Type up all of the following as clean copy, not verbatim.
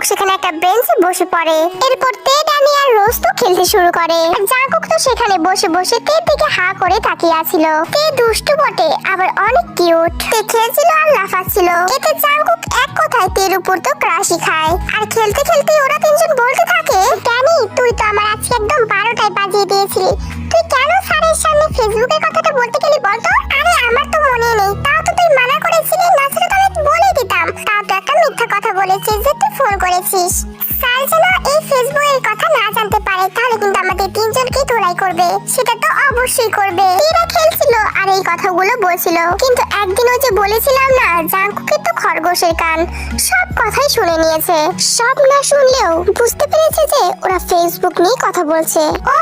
Jungkook সেখানে একটা বেঞ্চে বসে পড়ে। এরপর তে, ড্যানি আর রোজ তো খেলতে শুরু করে। জাঙ্কুক তো সেখানে বসে বসে তের দিকে হা করে তাকিয়ে আছিল। তে দুষ্টু বটে, আবার অনেক কিউট। তে খেলছিল আর লাফাচ্ছিল। এতে জাঙ্কুক এক কথায় তের উপর তো ক্রাশই খায়। আর খেলতে খেলতে ওরা তিনজন বলতে থাকে, ড্যানি তুই তো আমার আজকে একদম 12টায় বাজিয়ে দিয়েছিলি। তুই কেন স্যারের সামনে ফেসবুকের কথাটা বলতে গেলি বলতো? আরে আমার তো মনে নেই, তাও তো তুই মানা করেছিলি, না ছিল তো আমি বলে দিতাম। তাও তো একটা মিথ্যা কথা বলেছিস যে তুই ফোন করেছিস। স্যার যেন এই ফেসবুকের কথা না জানতে পারে, তাহলে কিন্তু আমাদের তিনজনকেই ধরাই করবে। সেটা তো অবশ্যই করবে। এরা খেলছিল আর এই কথাগুলো বলছিল, কিন্তু একদিন ওই যে বলেছিলাম না, জাঙ্কুকের তো খরগোশের কান, সব কথাই শুনে নিয়েছে। সব না শুনলেও বুঝতে পেরেছে যে ওরা ফেসবুক নিয়ে কথা বলছে। ও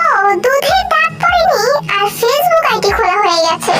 দুধের দাঁত পড়েনি আর ফেসবুক আইডি খোলা হয়ে গেছে।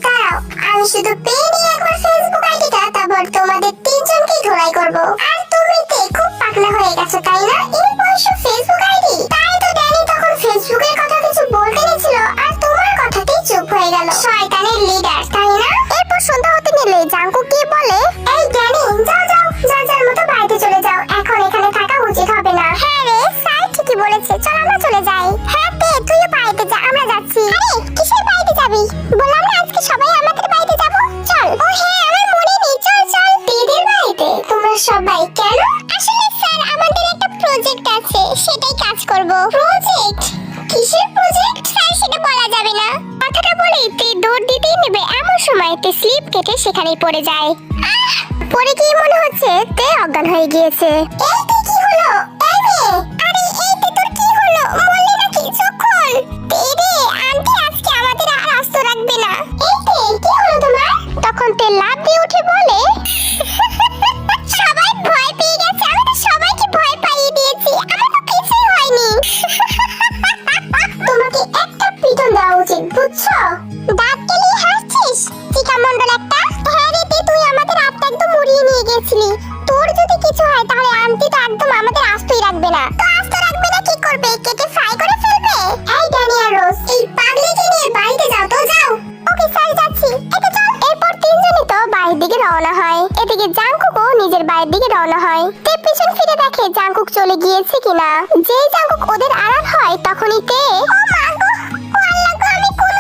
দাঁড়াও, আমি শুধু পেয়ে নিয়ে একবার ফেসবুক আইডিটা, তারপর তোমাদের তিনজনকেই ধরাই করব। আর তুমি তো খুব পাগলা হয়ে গেছো তাই না? এই বয়সে ফেসবুক আইডি? তাই তো ড্যানি তখন ফেসবুকের কথা কিছু বলতে গেছিল আর তোমার কথাতেই চুপ হয়ে গেল। শয়তানের লিডার তাই না? এরপর সন্ধ্যা হতে নিলে জাঙ্কুক গিয়ে বলে, এই ড্যানি যাও যাও, যার যার মতো বাড়িতে চলে যাও, এখন এখানে থাকা উচিত হবে না। হ্যাঁ রে, স্যার ঠিকই বলেছে, চল আমরা চলে যাই। হ্যাঁ তে, তুইও বাড়িতে যা, আমরা যাচ্ছি। আরে কিসের বাড়িতে যাবি? বললাম না আজকে সবাই আমাদের বাড়িতে যাব, চল। ও হ্যাঁ, আমার মনে নেই, চল চল। তেদের বাড়িতে? তোমরা সবাই কেন? আসলে স্যার আমাদের একটা প্রজেক্ট আছে, সেটাই কাজ করব। প্রজেক্ট? কিসের প্রজেক্ট? স্যার সেটা বলা যাবে না। কথাটা বলেই তে দৌড় দিতেই নেবে, এমন সময় তে স্লিপ কেটে সেখানেই পড়ে যায়। পরে কি মনে হচ্ছে তে অজ্ঞান হয়ে গিয়েছে। এই তে কি হলো? এই মেয়ে, আরে এই তে তোর কি হলো? বললি নাকি চোখ খোল। তে রে, আন্টি আজকে আমাদের আর আস্ত রাখবে না। এই তে কি হলো তোমার? তখন তে লাফ দিয়ে উঠে বলে, সবাই ভয় পেয়ে গেছে, আমি তো সবাইকে ভয় পাইয়ে দিয়েছি, আমার তো কিছুই হয়নি। তোমাকে একটা পিটন দেওয়া উচিত, বুঝছো? দাঁত কেলিয়ে হাসছিস চিকা মন্ডল একটা। হ্যাঁ রে তে, তুই আমাদের আত্মা একদম মুড়িয়ে নিয়ে গেছিলি। তোর যদি কিছু হয় তাহলে আন্টি তো একদম আমাদের আস্তই রাখবে না। তো আস্ত রাখবে না কি করবে? কেটে ফ্রাই করে ফেলবে? এই ড্যানি আর রোজ, এই পাগলিকে নিয়ে বাড়িতে যাও তো, যাও। ওকে স্যার, যাচ্ছি। এটা চল। এরপর তিনজনই তো বাড়ির দিকে রওনা হয়। এদিকে জাঙ্কুকও নিজের বাড়ির দিকে রওনা হয়। তে পিছন ফিরে দেখে জাঙ্কুক চলে গিয়েছে কিনা। যেই জাঙ্কুক ওদের আড়াল হয় তখনই তে, ও মা গো, ও আল্লাহ গো, আমি কোন